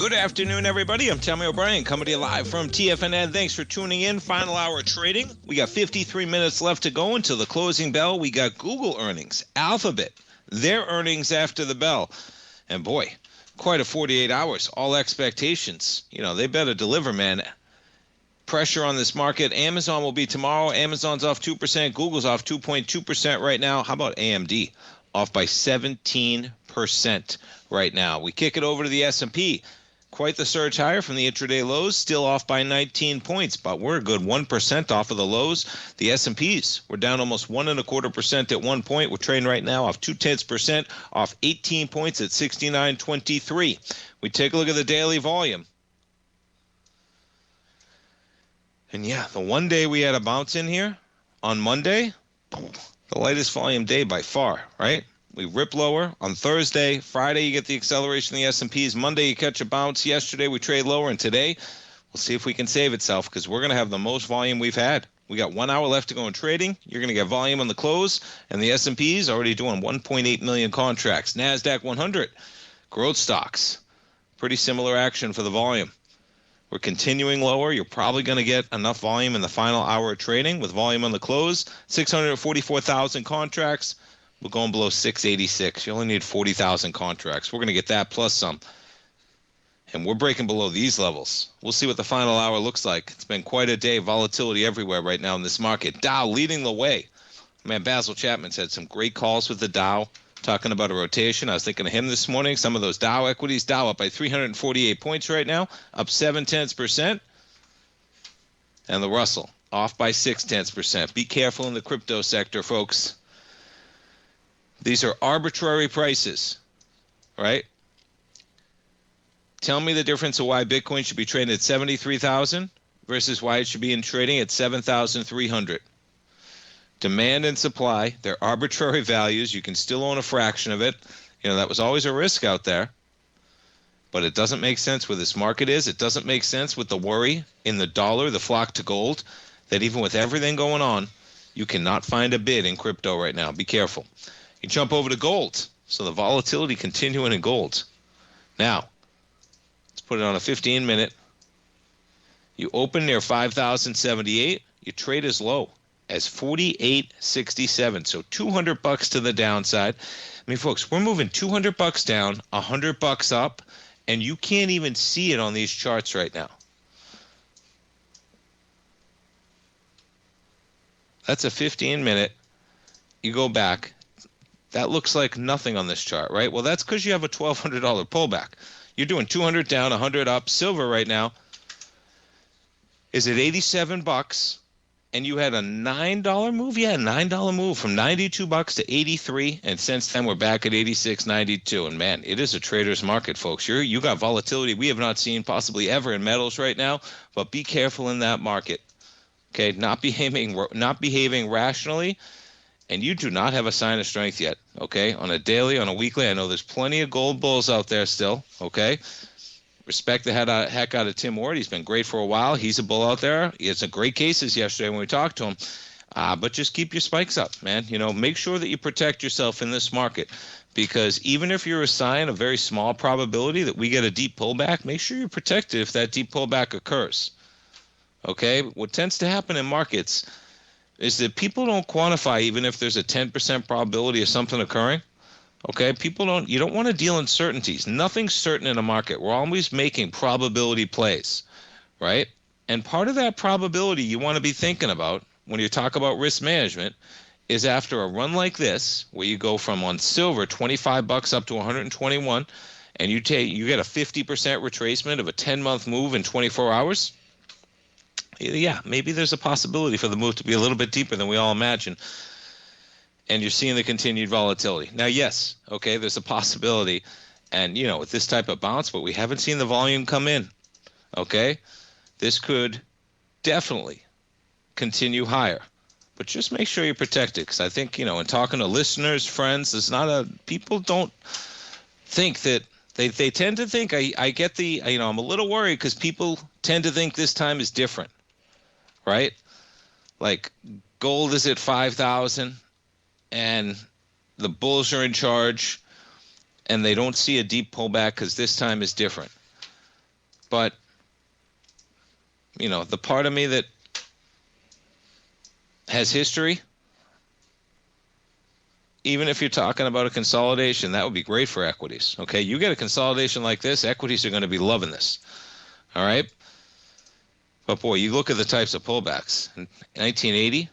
Good afternoon, everybody. I'm Tommy O'Brien, coming to you live from TFNN. Thanks for tuning in. Final hour trading. We got 53 minutes left to go until the closing bell. We got Google earnings, Alphabet, their earnings after the bell. And boy, quite a 48 hours. All expectations. They better deliver, man. Pressure on this market. Amazon will be tomorrow. Amazon's off 2%. Google's off 2.2% right now. How about AMD? Off by 17% right now. We kick it over to the S&P. Quite the surge higher from the intraday lows, still off by 19 points, but we're a good 1% off of the lows. The S&Ps were down almost 1.25% at one point. We're trading right now off 0.2%, off 18 points at 69.23. We take a look at the daily volume. And yeah, the one day we had a bounce in here on Monday, the lightest volume day by far, right? We rip lower on Thursday. Friday, you get the acceleration of the S&Ps. Monday, you catch a bounce. Yesterday, we trade lower. And today, we'll see if we can save itself because we're going to have the most volume we've had. We got 1 hour left to go in trading. You're going to get volume on the close. And the S&Ps already doing 1.8 million contracts. NASDAQ 100, growth stocks. Pretty similar action for the volume. We're continuing lower. You're probably going to get enough volume in the final hour of trading with volume on the close. 644,000 contracts. We're going below 686. You only need 40,000 contracts. We're going to get that plus some. And we're breaking below these levels. We'll see what the final hour looks like. It's been quite a day. Volatility everywhere right now in this market. Dow leading the way. Man, Basil Chapman's had some great calls with the Dow, talking about a rotation. I was thinking of him this morning. Some of those Dow equities. Dow up by 348 points right now, up 0.7%. And the Russell off by 0.6%. Be careful in the crypto sector, folks. These are arbitrary prices, right? Tell me the difference of why Bitcoin should be trading at 73,000 versus why it should be in trading at 7,300. Demand and supply, they're arbitrary values. You can still own a fraction of it. That was always a risk out there. But it doesn't make sense where this market is. It doesn't make sense with the worry in the dollar, the flock to gold, that even with everything going on, you cannot find a bid in crypto right now. Be careful. You jump over to gold. So the volatility continuing in gold. Now, let's put it on a 15-minute. You open near 5,078. You trade as low as 48.67. So $200 to the downside. I mean, folks, we're moving $200 down, $100 up, and you can't even see it on these charts right now. That's a 15-minute. You go back. That looks like nothing on this chart, right? Well, that's because you have a $1,200 pullback. You're doing 200 down, 100 up. Silver right now is at $87, and you had a $9 move. Yeah, $9 move from $92 to 83, and since then we're back at 86.92. And man, it is a trader's market, folks. You got volatility we have not seen possibly ever in metals right now. But be careful in that market. Okay, not behaving rationally. And you do not have a sign of strength yet, okay? On a daily, on a weekly, I know there's plenty of gold bulls out there still, okay? Respect the heck out of Tim Ward. He's been great for a while. He's a bull out there. He had some great cases yesterday when we talked to him. But just keep your spikes up, man. Make sure that you protect yourself in this market because even if you're assigned a very small probability that we get a deep pullback, make sure you're protected if that deep pullback occurs, okay? What tends to happen in markets is that people don't quantify even if there's a 10% probability of something occurring. Okay, you don't want to deal in certainties. Nothing's certain in a market. We're always making probability plays, right? And part of that probability you want to be thinking about when you talk about risk management is after a run like this, where you go from on silver $25 up to 121, and you get a 50% retracement of a 10-month move in 24 hours. Yeah, maybe there's a possibility for the move to be a little bit deeper than we all imagine. And you're seeing the continued volatility. Now, yes, okay, there's a possibility. And, with this type of bounce, but we haven't seen the volume come in, okay? This could definitely continue higher. But just make sure you're protected because I think, in talking to listeners, friends, people don't think that they tend to think, I get I'm a little worried because people tend to think this time is different. Right? Like gold is at 5,000 and the bulls are in charge and they don't see a deep pullback because this time is different. But, the part of me that has history, even if you're talking about a consolidation, that would be great for equities. Okay, you get a consolidation like this, equities are going to be loving this. All right? But boy, you look at the types of pullbacks. In 1980,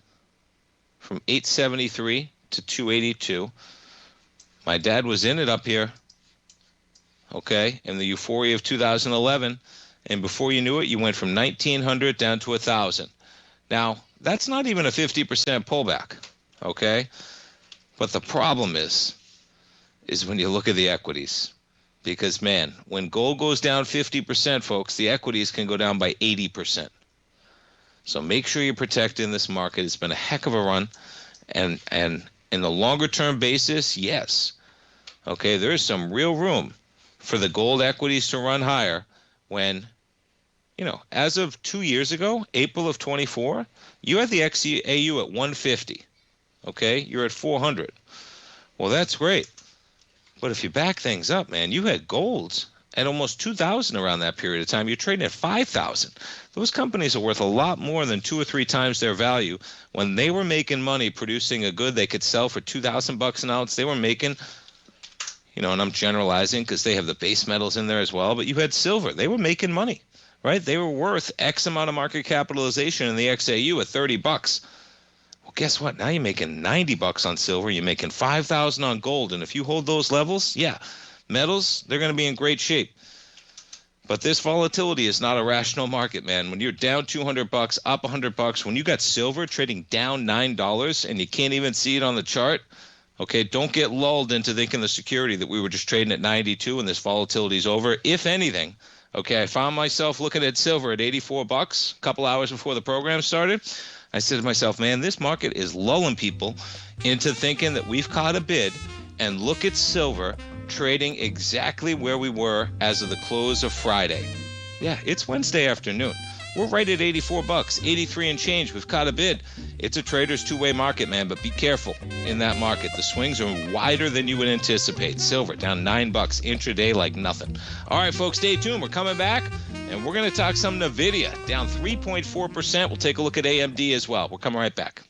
from 873 to 282, my dad was in it up here, okay, in the euphoria of 2011, and before you knew it, you went from 1,900 down to 1,000. Now, that's not even a 50% pullback, okay? But the problem is when you look at the equities. Because, man, when gold goes down 50%, folks, the equities can go down by 80%. So make sure you're protected in this market. It's been a heck of a run. And in the longer-term basis, yes. Okay, there's some real room for the gold equities to run higher when, as of 2 years ago, April of 24, you had the XAU at 150. Okay, you're at 400. Well, that's great. But if you back things up, man, you had golds at almost 2,000 around that period of time. You're trading at 5,000. Those companies are worth a lot more than 2 or 3 times their value. When they were making money producing a good they could sell for $2,000 an ounce, they were making, and I'm generalizing because they have the base metals in there as well, but you had silver. They were making money, right? They were worth X amount of market capitalization in the XAU at $30. Well, guess what? Now you're making $90 on silver. You're making $5,000 on gold. And if you hold those levels, yeah, metals, they're going to be in great shape. But this volatility is not a rational market, man. When you're down $200, up $100, when you got silver trading down $9 and you can't even see it on the chart, okay, don't get lulled into thinking the security that we were just trading at 92 and this volatility is over. If anything, okay, I found myself looking at silver at $84 a couple hours before the program started. I said to myself, man, this market is lulling people into thinking that we've caught a bid, and look at silver trading exactly where we were as of the close of Friday. Yeah, it's Wednesday afternoon. We're right at $84, 83 and change. We've caught a bid. It's a trader's two-way market, man, but be careful in that market. The swings are wider than you would anticipate. Silver down $9 intraday like nothing. All right, folks, stay tuned. We're coming back, and we're going to talk some NVIDIA down 3.4%. We'll take a look at AMD as well. We're coming right back.